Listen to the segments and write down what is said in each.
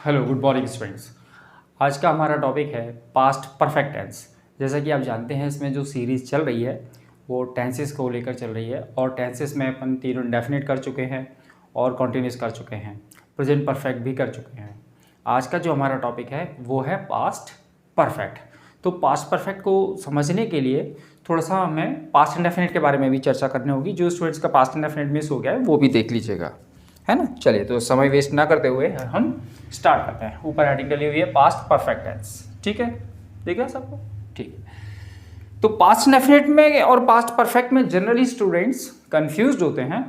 Hello, good morning students. आज का हमारा टॉपिक है पास्ट परफेक्ट टेंस। जैसा कि आप जानते हैं, इसमें जो सीरीज़ चल रही है वो टेंसेस को लेकर चल रही है और टेंसेस में अपन तीनों इंडेफिनिट कर चुके हैं और कॉन्टिन्यूस कर चुके हैं, प्रेजेंट परफेक्ट भी कर चुके हैं। आज का जो हमारा टॉपिक है वो है पास्ट परफेक्ट। तो पास्ट परफेक्ट को समझने के लिए थोड़ा सा हमें पास्ट इंडेफिनिट के बारे में भी चर्चा करनी होगी। जो स्टूडेंट्स का पास्ट इंडेफिनिट मिस हो गया है वो भी देख लीजिएगा, है ना। चलिए, तो समय वेस्ट ना करते हुए हम स्टार्ट करते हैं। ऊपर हेडिंग डली हुई है पास्ट परफेक्ट टेंस, ठीक है, ठीक है सबको, ठीक है। तो पास्ट इंडेफिनिट में और पास्ट परफेक्ट में जनरली स्टूडेंट्स कंफ्यूज्ड होते हैं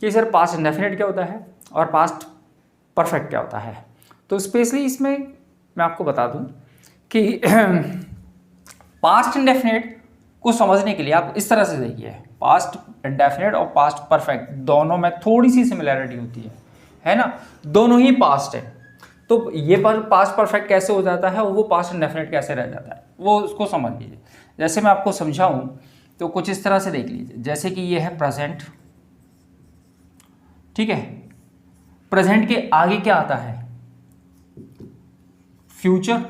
कि सर पास्ट इंडेफिनिट क्या होता है और पास्ट परफेक्ट क्या होता है। तो स्पेशली इसमें मैं आपको बता दूं कि पास्ट इंडेफिनिट को समझने के लिए आप इस तरह से देखिए, पास्ट इंडेफिनिट और पास्ट परफेक्ट दोनों में थोड़ी सी सिमिलैरिटी होती है ना। दोनों ही पास्ट है, तो ये पर पास्ट परफेक्ट कैसे हो जाता है और वो पास्ट इंडेफिनिट कैसे रह जाता है वो उसको समझ लीजिए। जैसे मैं आपको समझाऊं तो कुछ इस तरह से देख लीजिए, जैसे कि ये है प्रेजेंट, ठीक है। प्रेजेंट के आगे क्या आता है? फ्यूचर।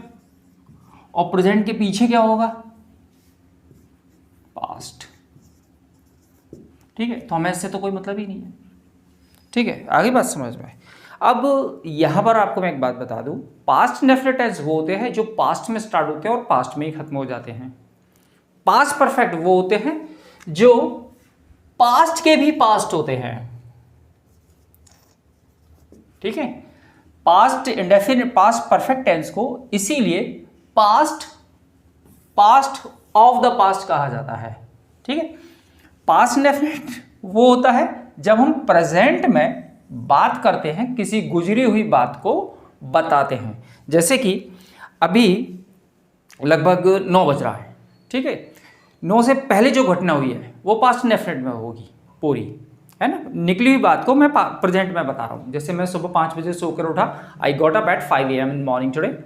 और प्रेजेंट के पीछे क्या होगा? पास्ट, ठीक है। तो हमें इससे तो कोई मतलब ही नहीं है, ठीक है। आगे बात समझ में। अब यहां पर आपको मैं एक बात बता दूं, पास्ट इंडेफिनिट टेंस वो होते हैं जो पास्ट में स्टार्ट होते हैं और पास्ट में ही खत्म हो जाते हैं। पास्ट परफेक्ट वो होते हैं जो पास्ट के भी पास्ट होते हैं, ठीक है। Past indefinite past perfect tense को इसीलिए पास्ट ऑफ द पास्ट कहा जाता है, ठीक है। पास्ट इंडेफिनिट वो होता है जब हम प्रेजेंट में बात करते हैं, किसी गुजरी हुई बात को बताते हैं। जैसे कि अभी लगभग 9 बज रहा है, ठीक है। 9 से पहले जो घटना हुई है वो पास्ट इंडेफिनिट में होगी पूरी, है ना। निकली हुई बात को मैं प्रेजेंट में बता रहा हूं। जैसे मैं सुबह 5 बजे सोकर उठा, I got up at 5 AM in morning today.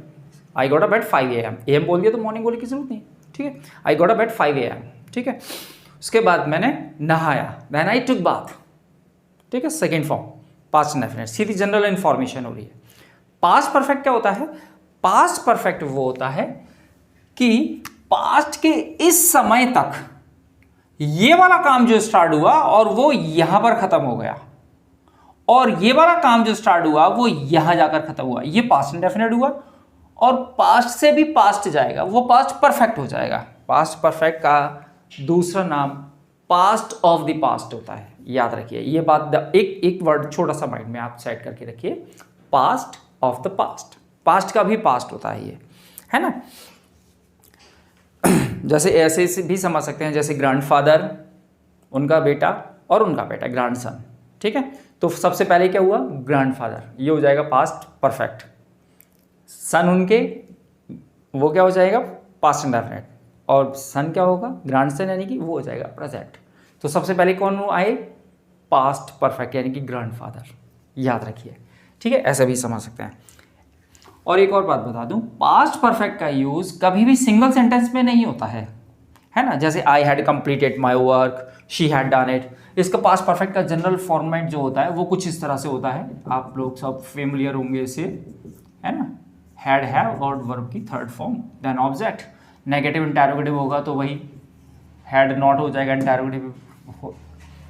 I got up at 5 AM, AM बोल दिया तो मॉर्निंग बोलने की जरूरत नहीं, ठीक है। I got up at 5 AM, ठीक है। उसके बाद मैंने नहाया, देन आई टुक बाथ, ठीक है। सेकेंड फॉर्म पास्ट इंडेफिनिट, सीधी जनरल इंफॉर्मेशन हो रही है। पास्ट परफेक्ट क्या होता है? पास्ट परफेक्ट वो होता है कि पास्ट के इस समय तक ये वाला काम जो स्टार्ट हुआ और वो यहां पर खत्म हो गया, और ये वाला काम जो स्टार्ट हुआ वो यहां जाकर खत्म हुआ, ये पास्ट इंडेफिनिट हुआ। और पास्ट से भी पास्ट जाएगा, वो पास्ट परफेक्ट हो जाएगा। पास्ट परफेक्ट का दूसरा नाम पास्ट ऑफ द पास्ट होता है। याद रखिए ये बात, एक वर्ड छोटा सा माइंड में आप सेट करके रखिए, past of the past. Past का भी पास्ट होता है ये, है ना। जैसे ऐसे से भी समझ सकते हैं, जैसे ग्रैंडफादर, उनका बेटा और उनका बेटा ग्रैंडसन, ठीक है। तो सबसे पहले क्या हुआ? ग्रैंडफादर, ये हो जाएगा पास्ट परफेक्ट। सन उनके, वो क्या हो जाएगा? Past indefinite. और सन क्या होगा? ग्रैंडसन, यानी कि वो हो जाएगा प्रेजेंट। तो सबसे पहले कौन आए? पास्ट परफेक्ट, यानी कि ग्रैंडफादर। याद रखिए, ठीक है। ऐसा भी समझ सकते हैं। और एक और बात बता दूं, पास्ट परफेक्ट का यूज कभी भी सिंगल सेंटेंस में नहीं होता है ना। जैसे I had completed my work, she had done it. इसका पास्ट परफेक्ट का जनरल फॉर्मेट जो होता है वो कुछ इस तरह से होता है, आप लोग सब फेमिलियर होंगे इससे, है ना। हैड हैव और वर्ब की third form, then object. Negative interrogative होगा तो वही हैड नॉट हो जाएगा, इंटरोगेटिव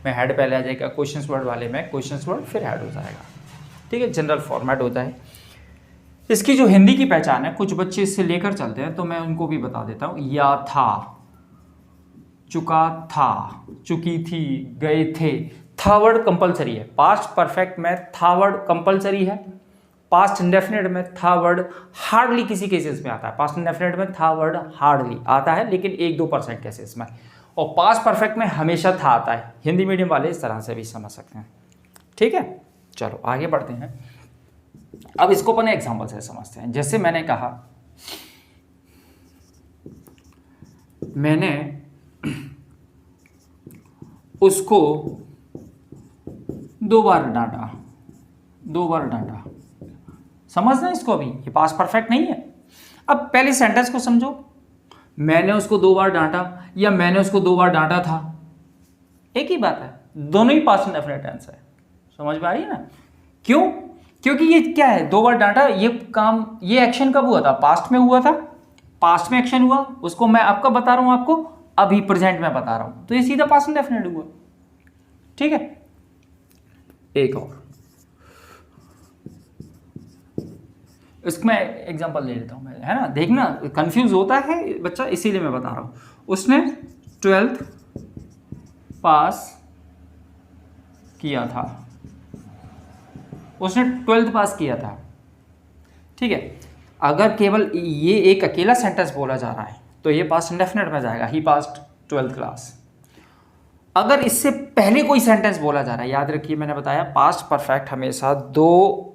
में हैड पहले आ जाएगा, क्वेश्चंस वर्ड वाले में क्वेश्चंस वर्ड फिर हैड हो जाएगा, ठीक है। जनरल फॉर्मेट होता है। इसकी जो हिंदी की पहचान है, कुछ बच्चे इससे लेकर चलते हैं तो मैं उनको भी बता देता हूँ। या था, चुका था, चुकी थी, गए थे। था वर्ड कंपलसरी है, पास्ट परफेक्ट में था वर्ड कंपलसरी है। पास्ट इंडेफिनिट में था वर्ड हार्डली किसी केसेस में आता है। पास्ट इंडेफिनिट में था वर्ड हार्डली आता है, लेकिन 1-2% केसेस में। और पास्ट परफेक्ट में हमेशा था आता है। हिंदी मीडियम वाले इस तरह से भी समझ सकते हैं, ठीक है। चलो आगे बढ़ते हैं। अब इसको अपने एग्जाम्पल से समझते हैं। जैसे मैंने कहा, मैंने उसको 2 बार डांटा, 2 बार डांटा। समझना इसको, अभी ये पास्ट परफेक्ट नहीं है। अब पहले सेंटेंस को समझो, मैंने उसको 2 बार डांटा या मैंने उसको 2 बार डांटा था, एक ही बात है, दोनों ही पास्ट इंडेफिनिट टेंस है। समझ में आ रही है ना? क्यों? क्योंकि ये क्या है, 2 बार डांटा, ये काम, ये एक्शन कब हुआ था, पास्ट में हुआ था, पास्ट में एक्शन हुआ, उसको मैं आपका बता रहा हूं, आपको अभी प्रेजेंट में बता रहा हूं, तो ये सीधा पास्ट इंडेफिनिट हुआ। ठीक है, एक और इसमें एग्जांपल ले लेता हूं मैं, है ना, देखना कंफ्यूज होता है बच्चा, इसीलिए मैं बता रहा हूं। उसने 12th पास किया था, उसने 12th पास किया था। ठीक है, अगर केवल ये एक अकेला सेंटेंस बोला जा रहा है तो ये पास्ट इंडेफिनिट में जाएगा, ही पास्ड 12th क्लास। अगर इससे पहले कोई सेंटेंस बोला जा रहा है, याद रखिए मैंने बताया पास्ट परफेक्ट हमेशा 2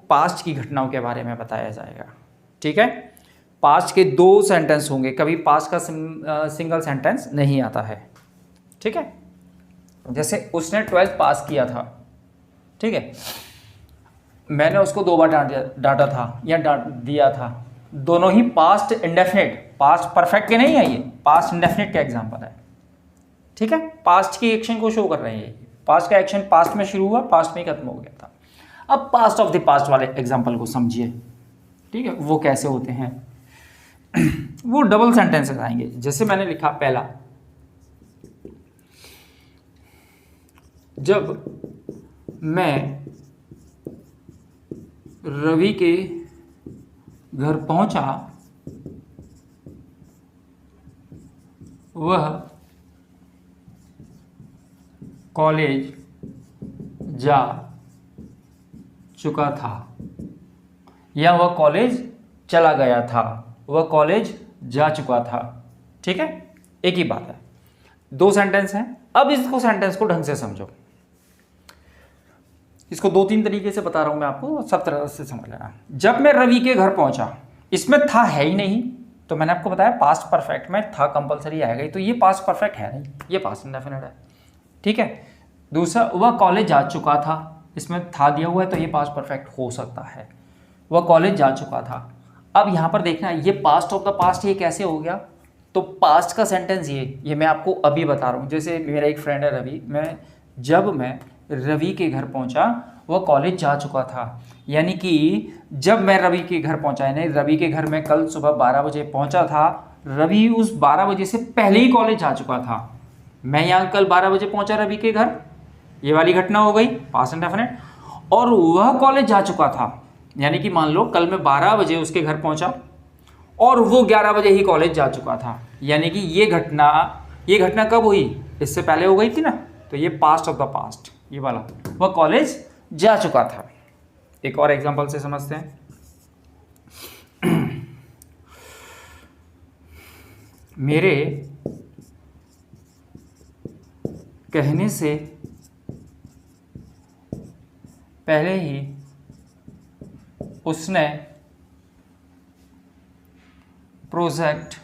पास्ट की घटनाओं के बारे में बताया जाएगा। ठीक है, पास्ट के 2 सेंटेंस होंगे, कभी पास्ट का सिंगल सेंटेंस नहीं आता है। ठीक है, जैसे उसने 12th पास किया था, ठीक है, मैंने उसको 2 बार डांटा था या डांट दिया था, दोनों ही पास्ट इंडेफिनिट, पास्ट परफेक्ट के नहीं है, ये पास्ट इंडेफिनिट का एग्जांपल है। ठीक है, पास्ट की एक्शन को शो कर रहे हैं, पास्ट का एक्शन पास्ट में शुरू हुआ, पास्ट में ही खत्म हो गया था। अब पास्ट ऑफ द पास्ट वाले एग्जांपल को समझिए। ठीक है, वो कैसे होते हैं वो डबल सेंटेंसेस आएंगे। जैसे मैंने लिखा पहला, जब मैं रवि के घर पहुंचा वह कॉलेज जा चुका था, या वह कॉलेज चला गया था, वह कॉलेज जा चुका था। ठीक है, एक ही बात है, 2 सेंटेंस हैं। अब इसको सेंटेंस को ढंग से समझो, इसको 2-3 तरीके से बता रहा हूं मैं आपको, सब तरह से समझ लेना। जब मैं रवि के घर पहुंचा, इसमें था है ही नहीं, तो मैंने आपको बताया पास्ट परफेक्ट में था कंपलसरी आएगा ही, तो ये पास्ट परफेक्ट है नहीं, ये पास्ट इंडेफिनिट है। ठीक है, दूसरा, वह कॉलेज जा चुका था, इसमें था दिया हुआ है तो ये पास्ट परफेक्ट हो सकता है, वह कॉलेज जा चुका था। अब यहाँ पर देखना, ये पास्ट ऑफ द पास्ट ये कैसे हो गया, तो पास्ट का सेंटेंस ये मैं आपको अभी बता रहा हूँ। जैसे मेरा एक फ्रेंड है रवि, जब मैं रवि के घर पहुंचा वह कॉलेज जा चुका था, यानी कि जब मैं रवि के घर पहुंचा, यानी रवि के घर में कल सुबह 12 बजे पहुंचा था, रवि उस 12 बजे से पहले ही कॉलेज जा चुका था। मैं यहाँ कल 12 बजे पहुंचा रवि के घर, ये वाली घटना हो गई पास्ट इंडेफिनिट, और वह कॉलेज जा चुका था, यानी कि मान लो कल मैं 12 बजे उसके घर पहुंचा और वो 11 बजे ही कॉलेज जा चुका था, यानी कि ये घटना कब हुई, इससे पहले हो गई थी ना, तो ये पास्ट ऑफ द पास्ट, ये वाला, वह कॉलेज जा चुका था। एक और एग्जांपल से समझते हैं। मेरे कहने से पहले ही उसने प्रोजेक्ट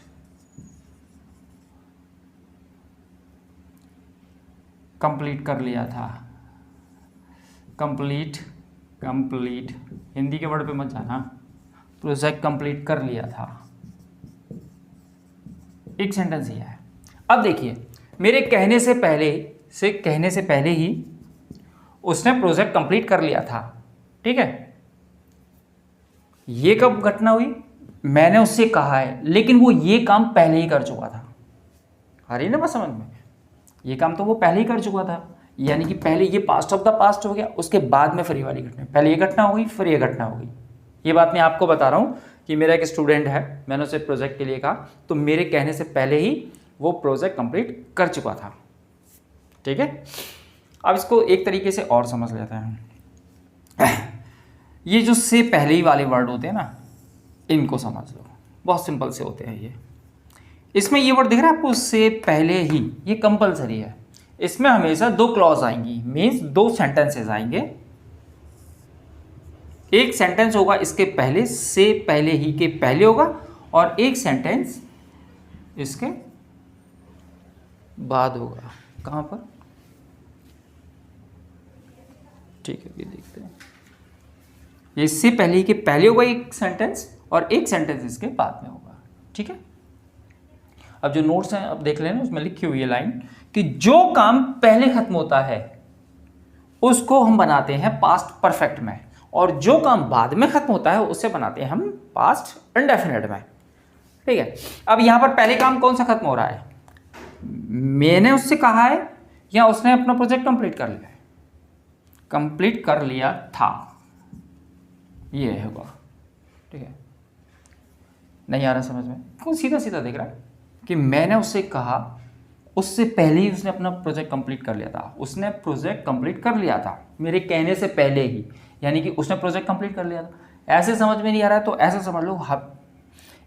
कंप्लीट कर लिया था। कंप्लीट हिंदी के वर्ड पे मत जाना, प्रोजेक्ट कंप्लीट कर लिया था, एक सेंटेंस ही है। अब देखिए, मेरे कहने से पहले ही उसने प्रोजेक्ट कंप्लीट कर लिया था। ठीक है, ये कब घटना हुई, मैंने उससे कहा है, लेकिन वो ये काम पहले ही कर चुका था। आ रही ना बात समझ में, ये काम तो वो पहले ही कर चुका था, यानी कि पहले ये पास्ट ऑफ द पास्ट हो गया, उसके बाद में फिर ये वाली घटना, पहले ये घटना हो गई फिर ये घटना हो गई। ये बात मैं आपको बता रहा हूँ कि मेरा एक स्टूडेंट है, मैंने उसे प्रोजेक्ट के लिए कहा, तो मेरे कहने से पहले ही वो प्रोजेक्ट कंप्लीट कर चुका था। ठीक है, अब इसको एक तरीके से और समझ लेते हैं। ये जो से पहले ही वाले वर्ड होते हैं ना, इनको समझ लो, बहुत सिंपल से होते हैं ये। इसमें ये वर्ड दिख रहा है आपको, से पहले ही, ये कंपलसरी है। इसमें हमेशा 2 क्लॉज आएंगी, मीन्स 2 सेंटेंसेस आएंगे। एक सेंटेंस होगा इसके पहले, से पहले ही के पहले होगा, और एक सेंटेंस इसके बाद होगा। कहां पर, ठीक है, ये देखते हैं। इससे पहले ही के पहले होगा एक सेंटेंस, और एक सेंटेंस इसके बाद में होगा। ठीक है, अब जो नोट्स हैं अब देख लेना, उसमें लिखी हुई है लाइन कि जो काम पहले खत्म होता है उसको हम बनाते हैं पास्ट परफेक्ट में, और जो काम बाद में खत्म होता है उसे बनाते हैं हम पास्ट इंडेफिनिट में। ठीक है, अब यहां पर पहले काम कौन सा खत्म हो रहा है, मैंने उससे कहा है या उसने अपना प्रोजेक्ट कंप्लीट कर लिया है, कंप्लीट कर लिया था, ये होगा। ठीक है, नहीं आ रहा समझ में, कौन सीधा सीधा देख रहा है कि मैंने उससे कहा, उससे पहले ही उसने अपना प्रोजेक्ट कंप्लीट कर लिया था, उसने प्रोजेक्ट कंप्लीट कर लिया था मेरे कहने से पहले ही, यानी कि उसने प्रोजेक्ट कंप्लीट कर लिया था। ऐसे समझ में नहीं आ रहा है तो ऐसे समझ लो,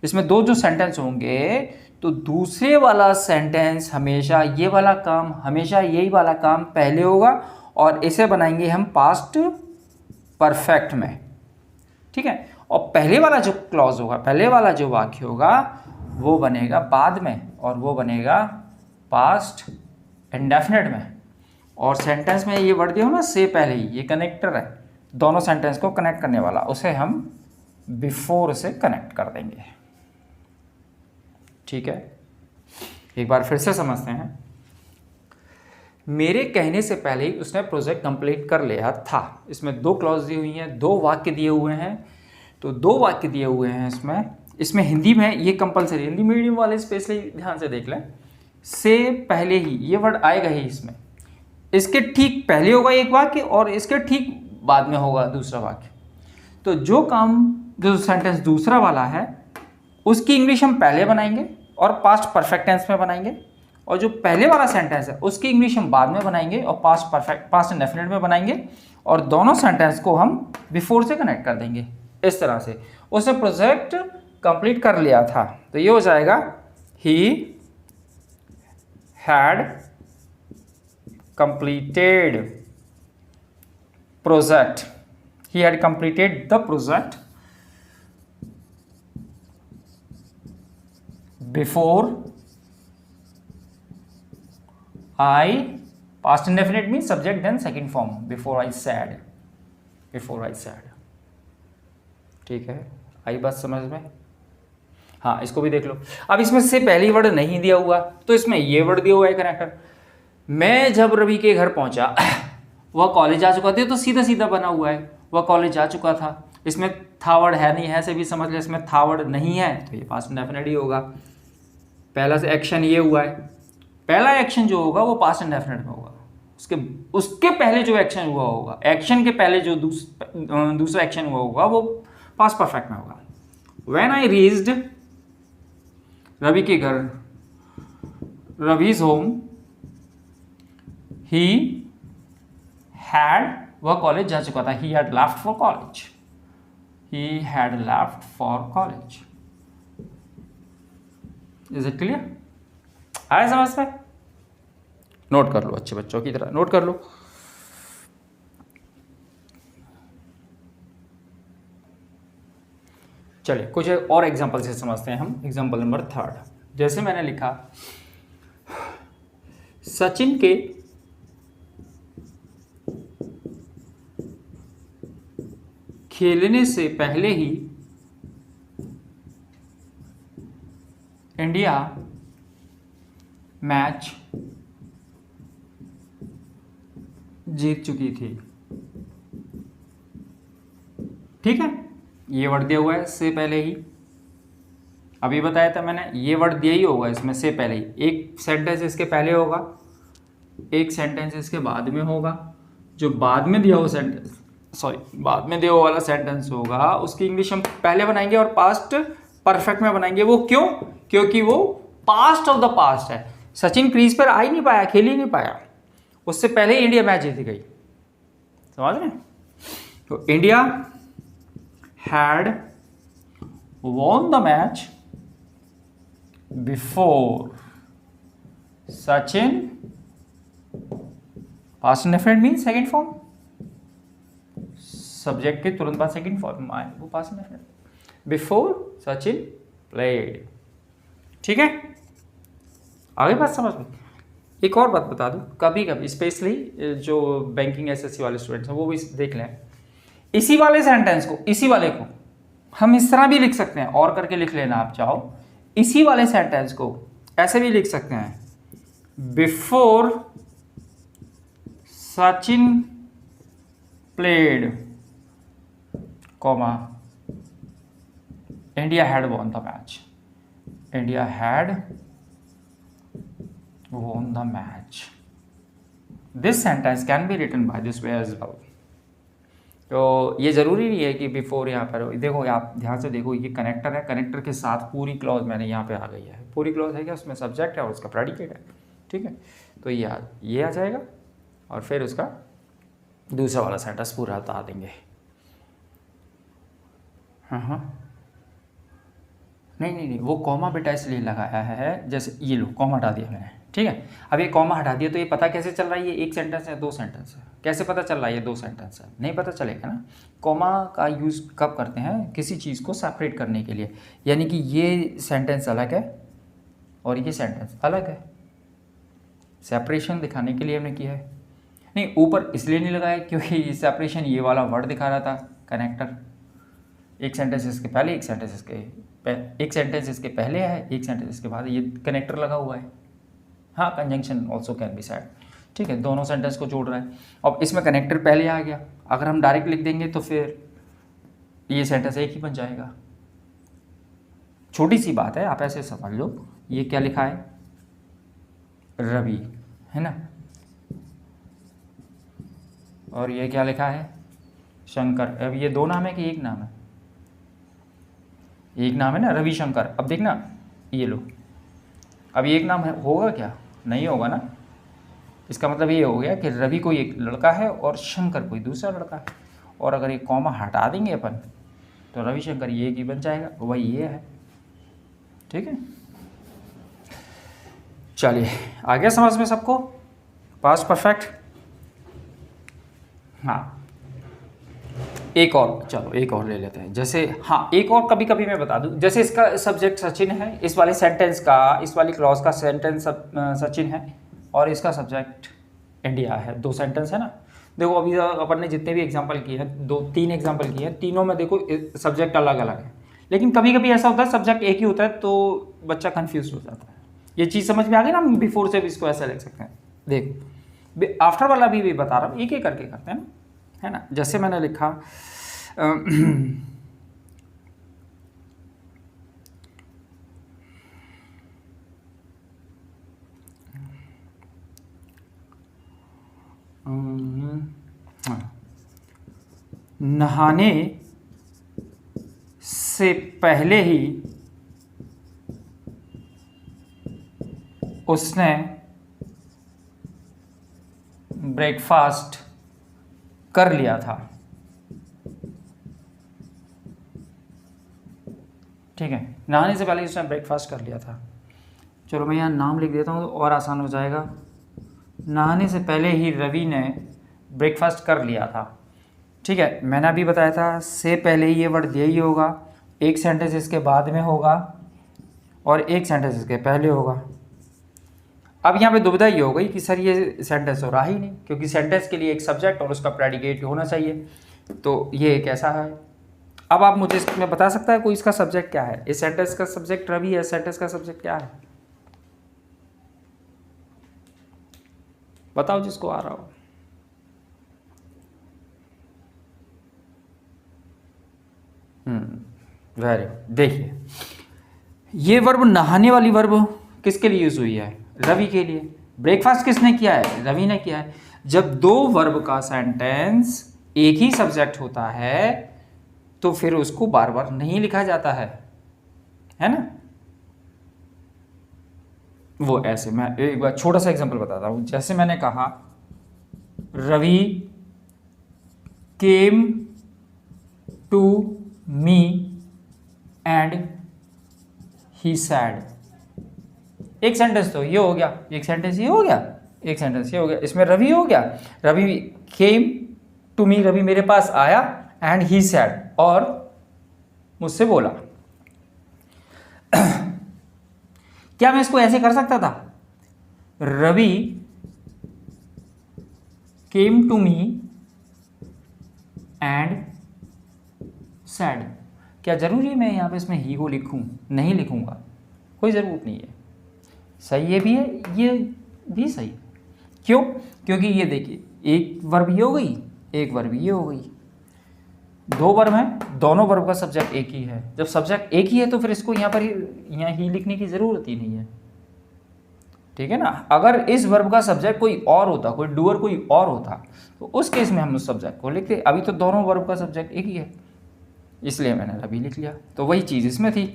इसमें दो जो सेंटेंस होंगे तो दूसरे वाला सेंटेंस हमेशा ये वाला काम, हमेशा यही वाला काम पहले होगा और इसे बनाएंगे हम पास्ट परफेक्ट में। ठीक है, और पहले वाला जो क्लॉज होगा, पहले वाला जो वाक्य होगा वो बनेगा बाद में और वो बनेगा पास्ट इंडेफिनिट में। और सेंटेंस में ये वर्ड दिया हो ना से पहले ही, ये कनेक्टर है दोनों सेंटेंस को कनेक्ट करने वाला, उसे हम बिफोर से कनेक्ट कर देंगे। ठीक है, एक बार फिर से समझते हैं। मेरे कहने से पहले ही उसने प्रोजेक्ट कंप्लीट कर लिया था, इसमें दो क्लॉज दी हुई हैं, दो वाक्य दिए हुए हैं, तो दो वाक्य दिए हुए हैं इसमें हिंदी में ये कंपलसरी, हिंदी मीडियम वाले स्पेशली ध्यान से देख लें, से पहले ही ये वर्ड आएगा ही इसमें, इसके ठीक पहले होगा एक वाक्य और इसके ठीक बाद में होगा दूसरा वाक्य। तो जो काम, जो सेंटेंस दूसरा वाला है उसकी इंग्लिश हम पहले बनाएंगे और पास्ट परफेक्ट टेंस में बनाएंगे, और जो पहले वाला सेंटेंस है उसकी इंग्लिश हम बाद में बनाएंगे और पास्ट इंडेफिनिट में बनाएंगे, और दोनों सेंटेंस को हम बिफोर से कनेक्ट कर देंगे। इस तरह से उसने प्रोजेक्ट कंप्लीट कर लिया था, तो ये हो जाएगा he had completed project, he had completed the project before I, past indefinite means subject then second form, before I said, ठीक है, आई बात समझ में। हाँ, इसको भी देख लो। अब इसमें से पहली वर्ड नहीं दिया हुआ तो इसमें ये वर्ड दिया हुआ है कनेक्टर। मैं जब रवि के घर पहुंचा वह कॉलेज आ चुका था, तो सीधा सीधा बना हुआ है, वह कॉलेज आ चुका था। इसमें था वर्ड है नहीं है से भी समझ ले, इसमें था वर्ड नहीं है तो ये पास्ट इंडेफिनिट ही होगा। पहला से एक्शन ये हुआ है, पहला एक्शन जो होगा वो पास्ट इंडेफिनिट में होगा, उसके पहले जो एक्शन हुआ होगा, एक्शन के पहले जो दूसरा एक्शन हुआ होगा वो पास्ट परफेक्ट में होगा। व्हेन आई रीच्ड रवि के घर, रविज होम, ही हैड, वह कॉलेज जा चुका था, he had left for college, he had left for college. Is it clear? आया समझ में? नोट कर लो, अच्छे बच्चों की तरह नोट कर लो। चलिए कुछ और एग्जांपल से समझते हैं हम। एग्जांपल नंबर 3, जैसे मैंने लिखा, सचिन के खेलने से पहले ही इंडिया मैच जीत चुकी थी। ठीक है, ये वर्ड दिया हुआ है से पहले ही, अभी बताया था मैंने, ये वर्ड दिया ही होगा इसमें से पहले ही। एक सेंटेंस इसके पहले होगा, एक सेंटेंस इसके बाद में होगा। जो बाद में दिया हुआ सेंटेंस, बाद में दिया हुआ वाला सेंटेंस होगा उसकी इंग्लिश हम पहले बनाएंगे और पास्ट परफेक्ट में बनाएंगे। वो क्यों? क्योंकि वो पास्ट ऑफ द पास्ट है। सचिन क्रीज पर आ ही नहीं पाया, खेल ही नहीं पाया, उससे पहले ही इंडिया मैच जीत गई। समझ रहे हैं? तो India had won the match before Sachin, past indefinite means second form, subject के तुरंत बाद सेकंड फॉर्म आए वो past indefinite, before Sachin played. ठीक है, आगे बात समझ में। एक और बात बता दूं, कभी कभी स्पेशली जो बैंकिंग एसएससी वाले स्टूडेंट्स हैं वो भी देख लें, इसी वाले सेंटेंस को, इसी वाले को हम इस तरह भी लिख सकते हैं, और करके लिख लेना आप चाहो। इसी वाले सेंटेंस को ऐसे भी लिख सकते हैं, before Sachin played comma India had won the match, India had won the match, this sentence can be written by this way as well. तो ये ज़रूरी नहीं है कि बिफोर यहाँ पर देखो, आप ध्यान से देखो, ये कनेक्टर है, कनेक्टर के साथ पूरी क्लॉज मैंने यहाँ पे आ गई है, पूरी क्लॉज है क्या, उसमें सब्जेक्ट है और उसका प्रेडिकेट है, ठीक है। तो ये आ जाएगा और फिर उसका दूसरा वाला सेंटेंस पूरा बता देंगे। हाँ, नहीं, वो कॉमा बेटा इसलिए लगाया है, जैसे ये लो कॉमा हटा दिया मैंने, ठीक है। अब ये कॉमा हटा दिया तो ये पता कैसे चल रहा है, ये एक सेंटेंस है, दो सेंटेंस है, कैसे पता चल रहा है ये दो सेंटेंस है, नहीं पता चलेगा ना। कॉमा का यूज़ कब करते हैं, किसी चीज़ को सेपरेट करने के लिए, यानी कि ये सेंटेंस अलग है और ये सेंटेंस अलग है, सेपरेशन दिखाने के लिए हमने किया है। नहीं, ऊपर इसलिए नहीं लगाया क्योंकि सेपरेशन ये वाला वर्ड दिखा रहा था, कनेक्टर, एक सेंटेंस इसके पहले, एक सेंटेंस इसके पहले है, एक सेंटेंस इसके बाद, ये कनेक्टर लगा हुआ है। हाँ, conjunction also can be said, ठीक है, दोनों सेंटेंस को जोड़ रहा है। अब इसमें कनेक्टर पहले आ गया, अगर हम डायरेक्ट लिख देंगे तो फिर ये सेंटेंस एक ही बन जाएगा। छोटी सी बात है, आप ऐसे समझ लो, ये क्या लिखा है, रवि, है ना, और ये क्या लिखा है, शंकर। अब ये दो नाम है कि एक नाम है, एक नाम है ना, रविशंकर। अब देखना, ये लो, अब ये एक नाम है, होगा क्या, नहीं होगा ना। इसका मतलब ये हो गया कि रवि कोई एक लड़का है और शंकर कोई दूसरा लड़का है, और अगर ये कॉमा हटा देंगे अपन तो रविशंकर ये एक ही बन जाएगा, वही ये है, ठीक है। चलिए, आ गया समझ में सबको, पास्ट परफेक्ट। हाँ, एक और, चलो एक और ले लेते हैं, जैसे हाँ, एक और कभी कभी मैं बता दूं, जैसे इसका सब्जेक्ट सचिन है, इस वाले सेंटेंस का, इस वाली क्लॉज का सेंटेंस सचिन है और इसका सब्जेक्ट इंडिया है, दो सेंटेंस है ना। देखो अभी अपन ने जितने भी एग्जांपल किए हैं, तीन एग्जांपल किए हैं, तीनों में देखो सब्जेक्ट अलग अलग है, लेकिन कभी कभी ऐसा होता है सब्जेक्ट एक ही होता है तो बच्चा कन्फ्यूज हो जाता है। ये चीज़ समझ में आ गई ना, हम बिफोर से भी इसको ऐसा लिख सकते हैं। देखो आफ्टर वाला भी बता रहा हूँ, एक एक करके करते हैं ना, है ना। जैसे मैंने लिखा नहाने से पहले ही उसने ब्रेकफास्ट कर लिया था, ठीक है, नहाने से पहले ही उसने ब्रेकफास्ट कर लिया था। चलो मैं यहाँ नाम लिख देता हूँ और आसान हो जाएगा। नहाने से पहले ही रवि ने ब्रेकफास्ट कर लिया था, ठीक है। मैंने अभी बताया था से पहले ही ये वर्ड दिया ही होगा, एक सेंटेंस इसके बाद में होगा और एक सेंटेंस इसके पहले होगा। अब यहाँ पे दुविधा ये हो गई कि सर ये सेंटेंस हो रहा ही नहीं, क्योंकि सेंटेंस के लिए एक सब्जेक्ट और उसका प्रेडिकेट होना चाहिए, तो ये एक ऐसा है। अब आप मुझे इसमें बता सकता है कोई इसका सब्जेक्ट क्या है, इस सेंटेंस का सब्जेक्ट रवि है, सेंटेंस का सब्जेक्ट क्या है, बताओ जिसको आ रहा हो। Very good. देखिए ये वर्ब, नहाने वाली वर्ब किसके लिए यूज हुई है, रवि के लिए। ब्रेकफास्ट किसने किया है, रवि ने किया है। जब दो वर्ब का सेंटेंस एक ही सब्जेक्ट होता है तो फिर उसको बार बार नहीं लिखा जाता है ना। वो ऐसे, मैं एक बार छोटा सा एग्जांपल बताता हूं। जैसे मैंने कहा Ravi came to me and he said, एक सेंटेंस तो ये हो गया, एक सेंटेंस ये हो गया, एक सेंटेंस ये हो गया, इसमें रवि हो गया, Ravi came to me, Ravi मेरे पास आया, एंड ही सैड, और मुझसे बोला। क्या मैं इसको ऐसे कर सकता था, Ravi came to me and said. क्या जरूरी है मैं यहाँ पे इसमें ही को लिखूं, नहीं लिखूंगा, कोई ज़रूरत नहीं है। सही ये भी है, ये भी सही है। क्यों, क्योंकि ये देखिए एक वर्ब ये हो गई, एक वर्ब ये हो गई, दो वर्ब हैं, दोनों वर्ब का सब्जेक्ट एक ही है। जब सब्जेक्ट एक ही है तो फिर इसको यहाँ पर यहाँ ही लिखने की ज़रूरत ही नहीं है, ठीक है ना। अगर इस वर्ब का सब्जेक्ट कोई और होता, कोई डूअर कोई और होता, तो उस केस में हम उस सब्जेक्ट को लिखते। अभी तो दोनों वर्ब का सब्जेक्ट एक ही है, इसलिए मैंने रवि लिख लिया। तो वही चीज़ इसमें थी,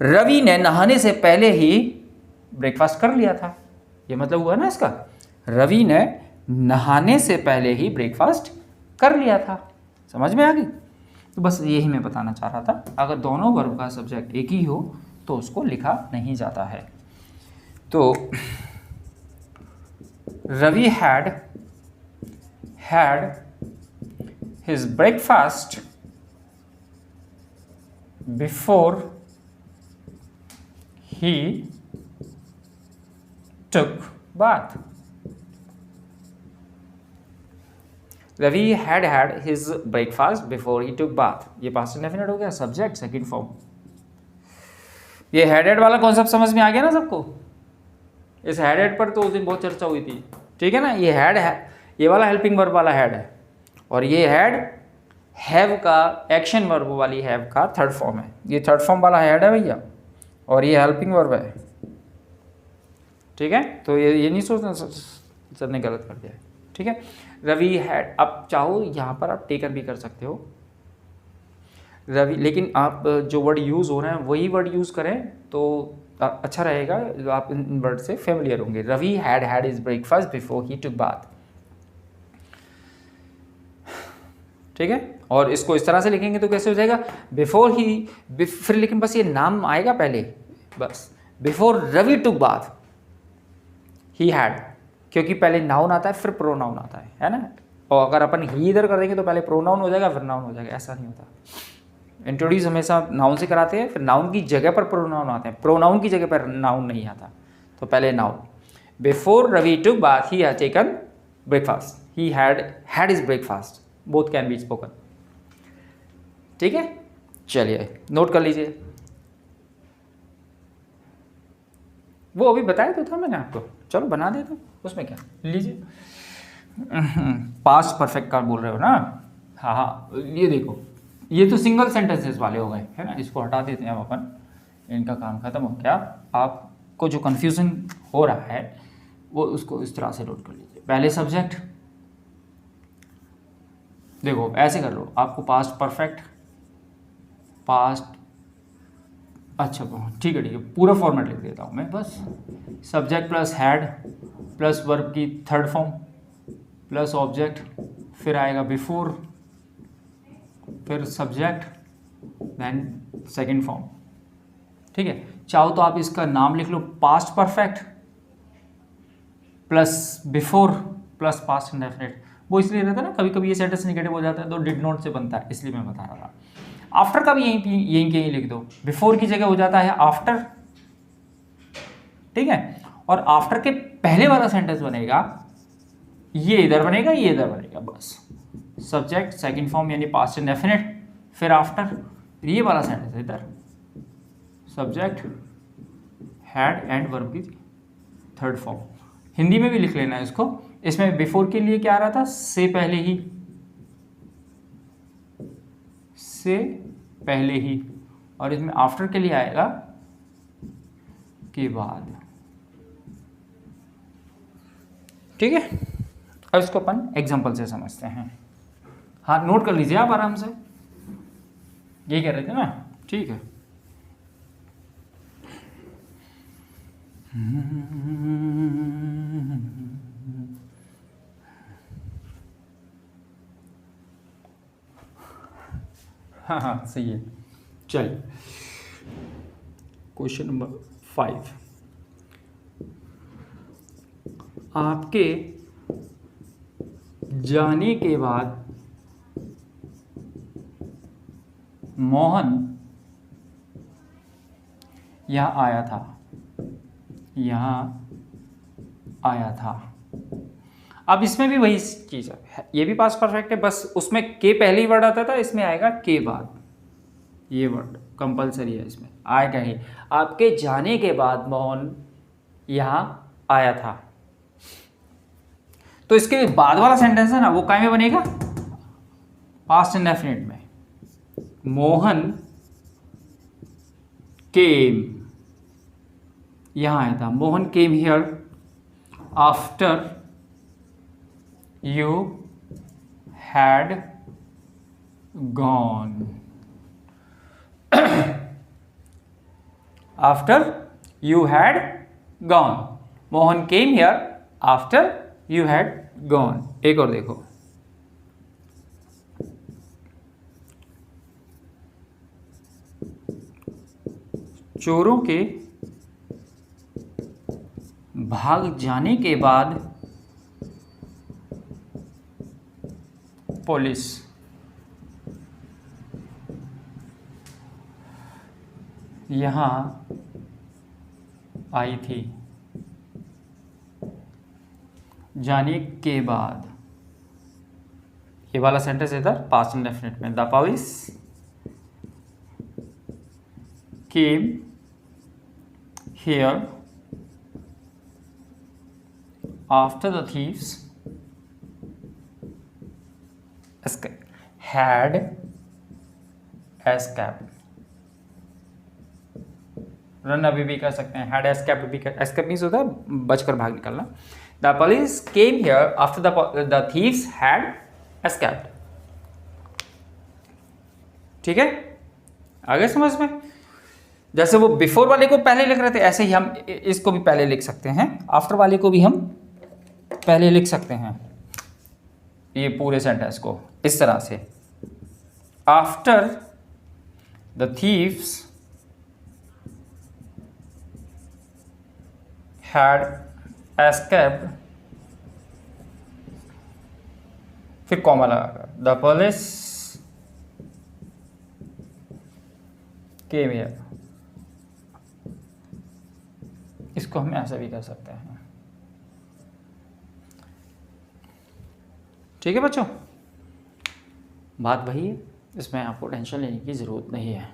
रवि ने नहाने से पहले ही ब्रेकफास्ट कर लिया था। ये मतलब हुआ ना इसका, रवि ने नहाने से पहले ही ब्रेकफास्ट कर लिया था। समझ में आ गई? तो बस यही मैं बताना चाह रहा था, अगर दोनों वर्ब का सब्जेक्ट एक ही हो तो उसको लिखा नहीं जाता है। तो Ravi had his breakfast before he took bath. Ravi had his breakfast before he took bath. ये पास्ट इंडेफिनिट हो गया, सब्जेक्ट सेकंड फॉर्म। ये हेडेड वाला कॉन्सेप्ट समझ में आ गया ना सबको? इस हेडेड पर तो उस दिन बहुत चर्चा हुई थी, ठीक है ना। ये हैड है, ये वाला हेल्पिंग वर्ब वाला हैड है, और ये हैड हैव का एक्शन वर्ब वाली हैव का थर्ड फॉर्म है। ये थर्ड फॉर्म वाला हैड है भैया, और ये हेल्पिंग वर्ब है, ठीक है। तो ये नहीं सोचना सर ने गलत कर दिया है, ठीक है। रवि हैड, अब चाहो यहाँ पर आप टेकन भी कर सकते हो रवि, लेकिन आप जो वर्ड यूज़ हो रहे हैं वही वर्ड यूज़ करें तो अच्छा रहेगा, आप इन वर्ड से फेमिलियर होंगे। Ravi had his breakfast before he took bath, ठीक है। और इसको इस तरह से लिखेंगे तो कैसे हो जाएगा, बिफोर ही, फिर लेकिन बस ये नाम आएगा पहले, बस before Ravi took bath he had, क्योंकि पहले नाउन आता है फिर प्रोनाउन आता है ना। और अगर अपन ही इधर कर देंगे तो पहले प्रोनाउन हो जाएगा फिर नाउन हो जाएगा, ऐसा नहीं होता। इंट्रोड्यूस हमेशा नाउन से कराते हैं, फिर नाउन की जगह पर प्रोनाउन आते हैं, प्रोनाउन की जगह पर नाउन नहीं आता। तो पहले noun, before Ravi took bath he had taken breakfast, he had his breakfast, both can be spoken, ठीक है। चलिए नोट कर लीजिए, वो अभी बताया तो था मैंने आपको, चलो बना देता हूँ, उसमें क्या, लीजिए। पास्ट परफेक्ट का बोल रहे हो ना, हाँ हाँ, ये देखो, ये तो सिंगल सेंटेंसेस वाले हो गए, है ना। इसको हटा देते हैं हम अपन, इनका काम खत्म हो गया। आपको जो कन्फ्यूजन हो रहा है वो उसको इस तरह से नोट कर लीजिए। पहले सब्जेक्ट, देखो ऐसे कर लो, आपको पास्ट परफेक्ट, पास्ट, अच्छा ठीक है पूरा फॉर्मेट लिख देता हूँ मैं, बस subject plus had plus verb की थर्ड फॉर्म प्लस ऑब्जेक्ट, फिर आएगा बिफोर, फिर सब्जेक्ट, देन सेकंड फॉर्म, ठीक है। चाहो तो आप इसका नाम लिख लो, past perfect plus before plus past indefinite. वो इसलिए रहता है ना, कभी कभी ये सेंटेंस नेगेटिव हो जाता है तो डिड नॉट से बनता है, इसलिए मैं बता रहा था। आफ्टर का भी यहीं लिख दो, बिफोर की जगह हो जाता है आफ्टर, ठीक है। और आफ्टर के पहले वाला सेंटेंस बनेगा, ये इधर बनेगा, ये इधर बनेगा, बस सब्जेक्ट सेकंड फॉर्म यानी पास्ट इंडेफिनिट, फिर आफ्टर, ये वाला सेंटेंस इधर सब्जेक्ट हैड एंड वर्ब की थर्ड फॉर्म। हिंदी में भी लिख लेना है इसको। इसमें बिफोर के लिए क्या आ रहा था, से पहले ही, से पहले ही, और इसमें आफ्टर के लिए आएगा के बाद, ठीक है। अब इसको अपन एग्जांपल से समझते हैं। हाँ नोट कर लीजिए आप आराम से, यही कह रहे थे ना, ठीक है। हाँ हाँ सही है। चलिए क्वेश्चन नंबर 5, आपके जाने के बाद मोहन यहाँ आया था, यहाँ आया था। अब इसमें भी वही चीज़ है, ये भी पास्ट परफेक्ट है, बस उसमें के पहले ही वर्ड आता था, इसमें आएगा के बाद। ये वर्ड कंपलसरी है, इसमें आएगा ही। आपके जाने के बाद मोहन यहाँ आया था, तो इसके बाद वाला सेंटेंस है ना, वो काय में बनेगा, पास्ट इंडेफिनिट में मोहन केम, यहां आया था Mohan came here after you had gone. After you had gone, Mohan came here after you had gone. एक और देखो, चोरों के भाग जाने के बाद पुलिस यहां आई थी। जाने के बाद, ये वाला सेंटेंस इधर पास्ट इंडेफिनिट में, the police came here after the thieves had escaped। Run अभी भी कर सकते हैं, had escaped भी कर, escape मीन्स होता है बचकर भाग निकलना। The police came here after the thieves had escaped। ठीक है, आगे समझ में? जैसे वो बिफोर वाले को पहले लिख रहे थे, ऐसे ही हम इसको भी पहले लिख सकते हैं, आफ्टर वाले को भी हम पहले लिख सकते हैं। ये पूरे सेंटेंस को इस तरह से, after the thieves had escaped, फिर कॉमा लगाकर द पुलिस केम हियर। इसको हम ऐसे भी कर सकते हैं। ठीक है बच्चों, बात वही है, इसमें आपको टेंशन लेने की ज़रूरत नहीं है।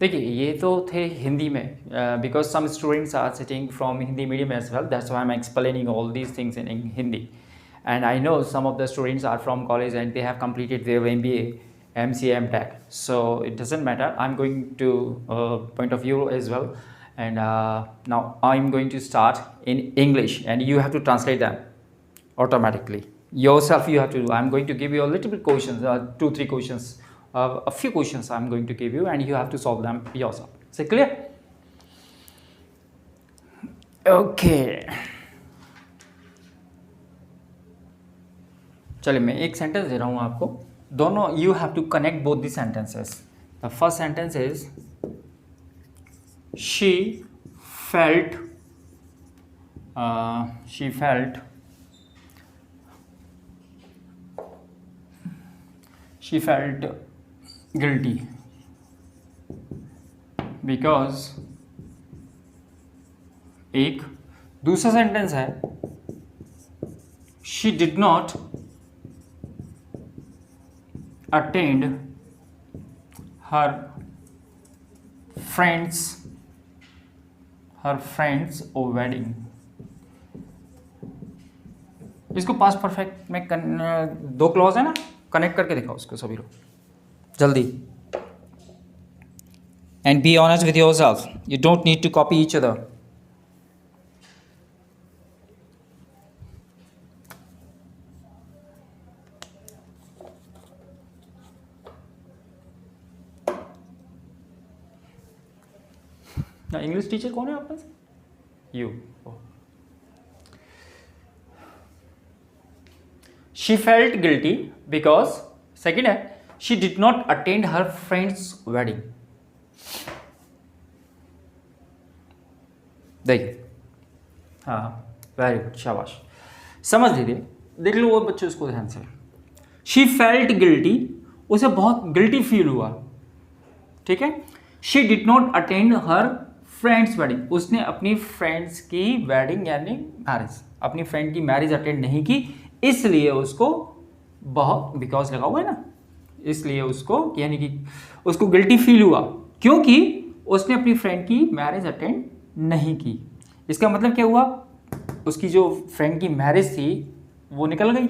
देखिए ये तो थे हिंदी में, because some students are sitting from Hindi medium as well, that's why I am explaining all these things in Hindi. And I know some of the students are from college and they have completed their MBA, MCA, MTech, so it doesn't matter. I'm going to point of view as well, and now I'm going to start in English and you have to translate them automatically. Yourself you have to do. I'm going to give you a little bit questions, 2-3 questions, a few questions I'm going to give you and you have to solve them yourself. Is it clear? Okay. चलिए मैं एक sentence दे रहा हूँ आपको, दोनों you have to connect both the sentences. The first sentence is she felt guilty because, एक दूसरा sentence है she did not attend her friend's wedding। इसको पास्ट परफेक्ट में दो क्लॉज है ना, कनेक्ट करके दिखाओ उसको सभी लोग जल्दी। And be honest with yourself, you don't need to copy each other. English teacher कौन है आपका? You. She felt guilty because, second है, she did not attend her friend's wedding। देखिए, हाँ वेरी गुड, शाबाश, समझ लीजिए, देख लो वो बच्चे उसको ध्यान से। She felt guilty, उसे बहुत गिल्टी फील हुआ, ठीक है। She did not attend her friend's wedding, उसने अपनी फ्रेंड्स की वेडिंग यानी मैरिज, अपनी फ्रेंड की मैरिज अटेंड नहीं की, इसलिए उसको बहुत, बिकॉज लगा हुआ है ना, इसलिए उसको यानी कि उसको गिल्टी फील हुआ क्योंकि उसने अपनी फ्रेंड की मैरिज अटेंड नहीं की। इसका मतलब क्या हुआ, उसकी जो फ्रेंड की मैरिज थी वो निकल गई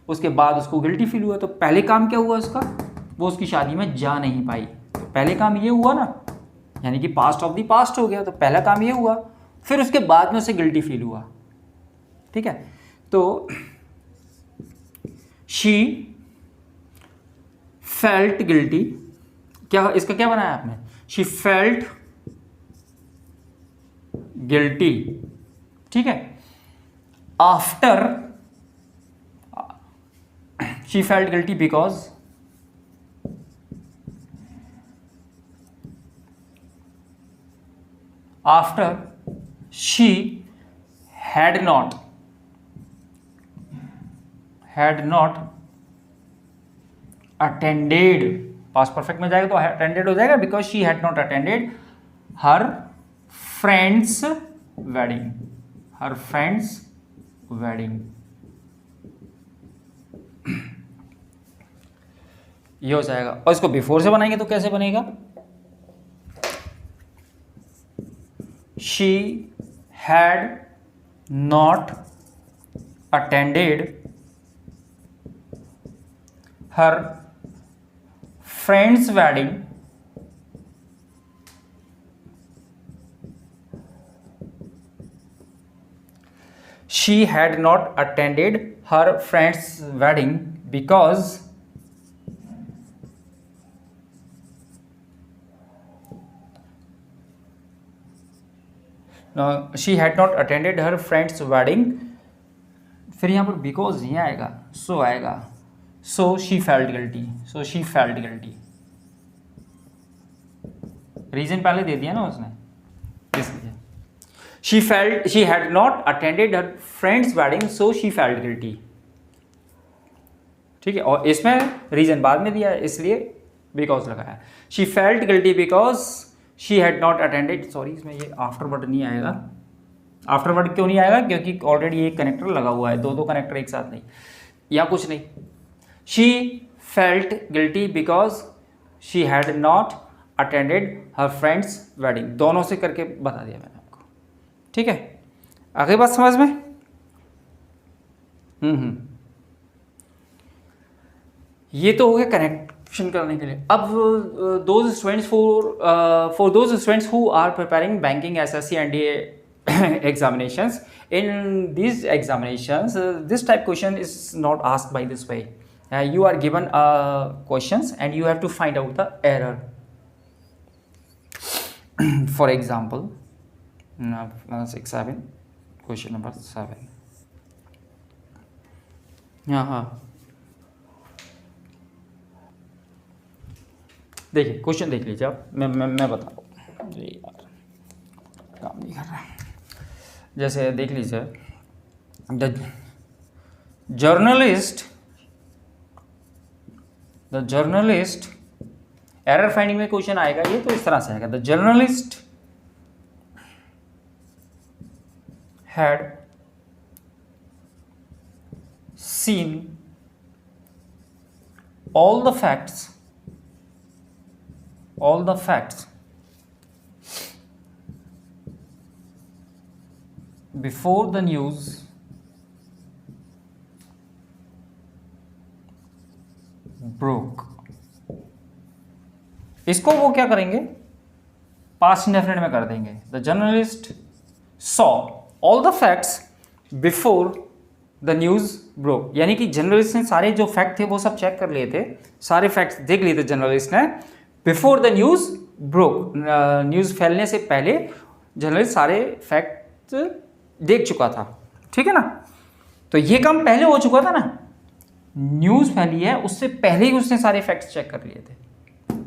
उसके बाद उसको गिल्टी फील हुआ। तो पहले काम क्या हुआ उसका, वो उसकी शादी में जा नहीं पाई। तो पहले काम ये हुआ ना, यानी कि पास्ट ऑफ द पास्ट हो गया। तो पहला काम ये हुआ, फिर उसके बाद में उसे गिल्टी फील हुआ। ठीक है, तो शी फेल्ट गिल्टी, क्या इसका क्या बनाया आपने, शी फेल्ट गिल्टी। ठीक है, after she felt guilty because after she had not attended, past perfect में जाएगा तो अटेंडेड हो जाएगा, because she had not attended her friend's wedding, her friend's wedding. ये हो जाएगा। और इसको बिफोर से बनाएंगे तो कैसे बनेगा, she had not attended her friend's wedding she had not attended her friend's wedding because she had not attended her friend's wedding। फिर यहाँ पर बिकॉज नहीं आएगा, सो आएगा, so she felt guilty, so she felt guilty. Reason पहले दे दिया ना उसने, इसलिए she had not attended her friend's wedding so she felt guilty. ठीक है, और इसमें रीजन बाद में दिया है इसलिए बिकॉज लगाया। She felt guilty because she had not attended, sorry इसमें ये आफ्टर वर्ड नहीं आएगा। आफ्टर वर्ड क्यों नहीं आएगा, क्योंकि ऑलरेडी एक कनेक्टर लगा हुआ है, दो कनेक्टर एक साथ नहीं, या कुछ नहीं। She felt guilty because she had not attended her friend's wedding, दोनों से करके बता दिया मैंने आपको। ठीक है, आगे बात समझ में। ये तो हो गया कनेक्शन करने के लिए। अब those students for those students who are preparing banking SSC NDA examinations, in these examinations this type question is not asked by this way. You are given questions and you have to find out the error. For example, 6-7 question number 7 यहाँ देखिए, question देख लीजिए आप, मैं बता रहा हूँ, यार काम नहीं कर रहा। जैसे देख लीजिए, द जर्नलिस्ट एरर फाइंडिंग में क्वेश्चन आएगा ये, तो इस तरह से आएगा, the journalist had seen all the facts before the news broke। इसको वो क्या करेंगे, पास्ट इंडेफिनिट में कर देंगे। The journalist saw all the facts before the news broke, यानी कि जर्नलिस्ट ने सारे जो फैक्ट थे वो सब चेक कर लिए थे, सारे फैक्ट्स देख लिए थे जर्नलिस्ट ने before the news broke. News फैलने से पहले जर्नलिस्ट सारे फैक्ट देख चुका था। ठीक है ना, तो ये काम पहले हो चुका था ना, न्यूज फैली है उससे पहले ही उसने सारे फैक्ट्स चेक कर लिए थे।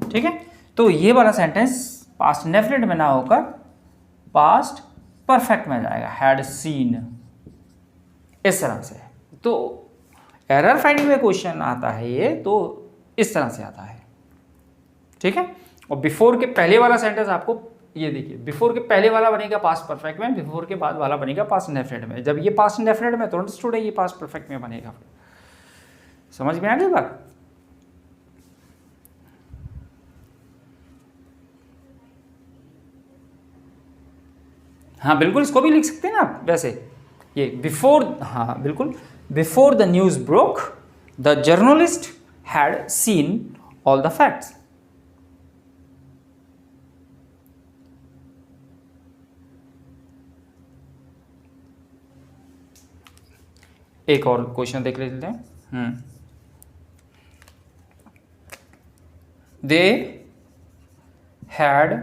ठीक है, तो ये वाला सेंटेंस पास्ट इंडेफिनिट में ना होकर पास्ट परफेक्ट में जाएगा, हैड सीन, इस तरह से। तो एरर फाइंडिंग में क्वेश्चन आता है ये, तो इस तरह से आता है। ठीक है, और बिफोर के पहले वाला सेंटेंस आपको ये देखिए, बिफोर के पहले वाला बनेगा पास्ट परफेक्ट में, बिफोर के बाद वाला बनेगा पास्ट इंडेफिनिट में। जब ये पास्ट इंडेफिनिट में तो अंडरस्टूड है, ये पास्ट परफेक्ट में बनेगा। समझ में आ गई बात। हाँ बिल्कुल, इसको भी लिख सकते हैं ना आप वैसे, ये बिफोर, हाँ बिल्कुल, before the news broke the journalist had seen all the facts. एक और क्वेश्चन देख लेते हैं। दे हैड,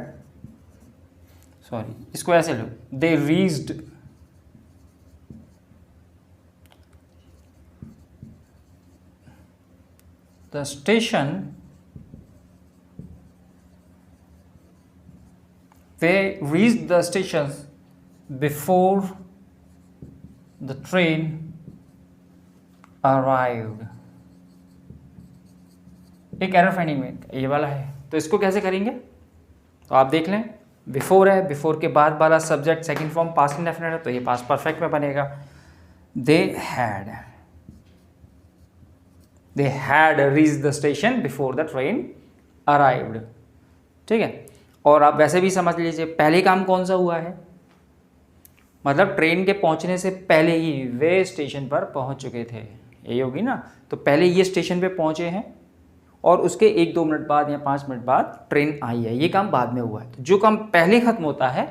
सॉरी इसको ऐसे लो, they reached the station, they reached the station before the train arrived। एक एरर फाइंडिंग में ये वाला है, तो इसको कैसे करेंगे, तो आप देख लें। बिफोर है, बिफोर के बाद वाला subject second form past indefinite है, तो ये पास्ट परफेक्ट में बनेगा। They had reached the station before the train arrived, ठीक है। और आप वैसे भी समझ लीजिए पहले काम कौन सा हुआ है, मतलब ट्रेन के पहुंचने से पहले ही वे स्टेशन पर पहुंच चुके थे, यही होगी ना। तो पहले ये स्टेशन पे पहुंचे हैं और उसके 1-2 मिनट बाद या 5 मिनट बाद ट्रेन आई है, ये काम बाद में हुआ है। तो जो काम पहले खत्म होता है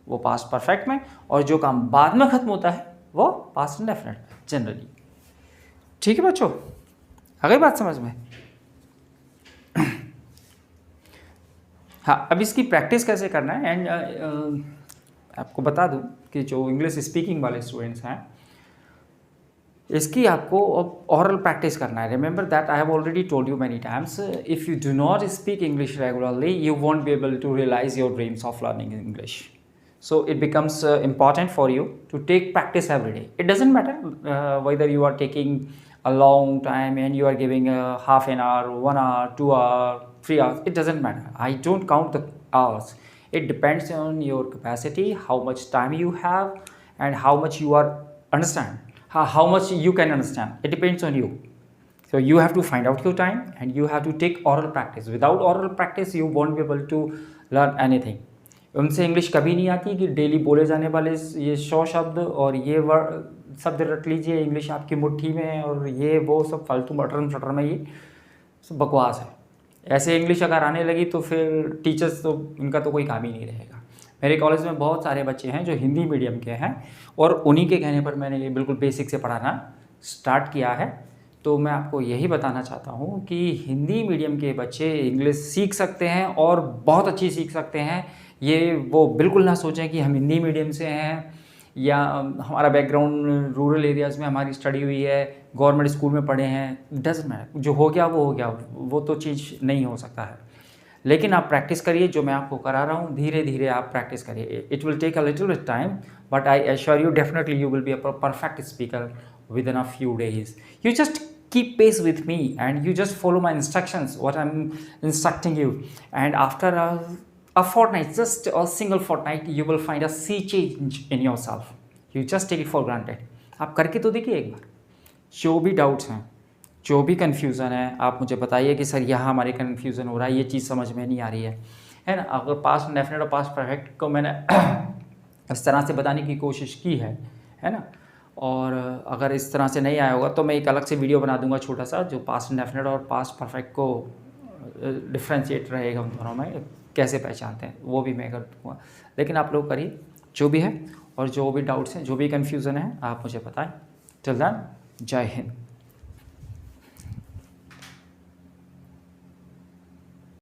वो पास्ट परफेक्ट में, और जो काम बाद में खत्म होता है वो पास्ट इंडेफिनिट जनरली। ठीक है बच्चों, आ गई बात समझ में। हाँ, अब इसकी प्रैक्टिस कैसे करना है, एंड आपको बता दूं कि जो इंग्लिश स्पीकिंग वाले स्टूडेंट्स हैं, इसकी आपको ओरल प्रैक्टिस करना है। Remember that I have already told you many times, if you do not speak English regularly you won't be able to realise your dreams of learning English. So it becomes important for you to take practice every day. It doesn't matter whether you are taking a long time and you are giving a half an hour, 1 hour, 2 hour, 3 hours. It doesn't matter. I don't count the hours. It depends on your capacity, how much time you have, and how much you are understand. How much you can understand. It depends on you. So you have to find out your time and you have to take oral practice. Without oral practice, you won't be able to learn anything. उनसे English कभी नहीं आती कि daily बोले जाने वाले ये 100 शब्द और ये वर्ड शब्द रट लीजिए, इंग्लिश आपकी मुट्ठी में, और ये वो सब फालतू बटर शटर में, ये सब बकवास है। ऐसे इंग्लिश अगर आने लगी तो फिर टीचर्स तो इनका तो कोई काम ही नहीं रहेगा। मेरे कॉलेज में बहुत सारे बच्चे हैं जो हिंदी मीडियम के हैं, और उन्हीं के कहने पर मैंने ये बिल्कुल बेसिक से पढ़ाना स्टार्ट किया है। तो मैं आपको यही बताना चाहता हूँ कि हिंदी मीडियम के बच्चे इंग्लिश सीख सकते हैं और बहुत अच्छी सीख सकते हैं। ये वो बिल्कुल ना सोचें कि हम हिंदी मीडियम से हैं या हमारा बैकग्राउंड रूरल एरियाज़ में हमारी स्टडी हुई है, गवर्नमेंट स्कूल में पढ़े हैं। डजंट मैटर, जो हो गया वो हो गया, वो तो चीज़ नहीं हो सकता है। लेकिन आप प्रैक्टिस करिए, जो मैं आपको करा रहा हूँ, धीरे धीरे आप प्रैक्टिस करिए। It will take a little bit time, but I assure you definitely you will be a perfect speaker within a few days. You just keep pace with me and you just follow my instructions, what I'm instructing you, and after a fortnight, just a single fortnight, you will find a sea change in yourself. You just take it for granted. आप करके तो देखिए एक बार। जो भी doubts हैं, जो भी कन्फ्यूज़न है, आप मुझे बताइए कि सर यहाँ हमारे कन्फ्यूज़न हो रहा है, ये चीज़ समझ में नहीं आ रही है ना। अगर पास्ट इंडेफिनिट और पास्ट परफेक्ट को मैंने इस तरह से बताने की कोशिश की है ना, और अगर इस तरह से नहीं आया होगा तो मैं एक अलग से वीडियो बना दूंगा छोटा सा, जो पास्ट इंडेफिनिट और पास्ट परफेक्ट को डिफ्रेंशिएट रहेगा, उन दोनों में कैसे पहचानते हैं वो भी मैं कर दूँगा। लेकिन आप लोग करिए जो भी है, और जो भी डाउट्स हैं, जो भी कन्फ्यूज़न है, आप मुझे बताएं। टिल देन, जय हिंद।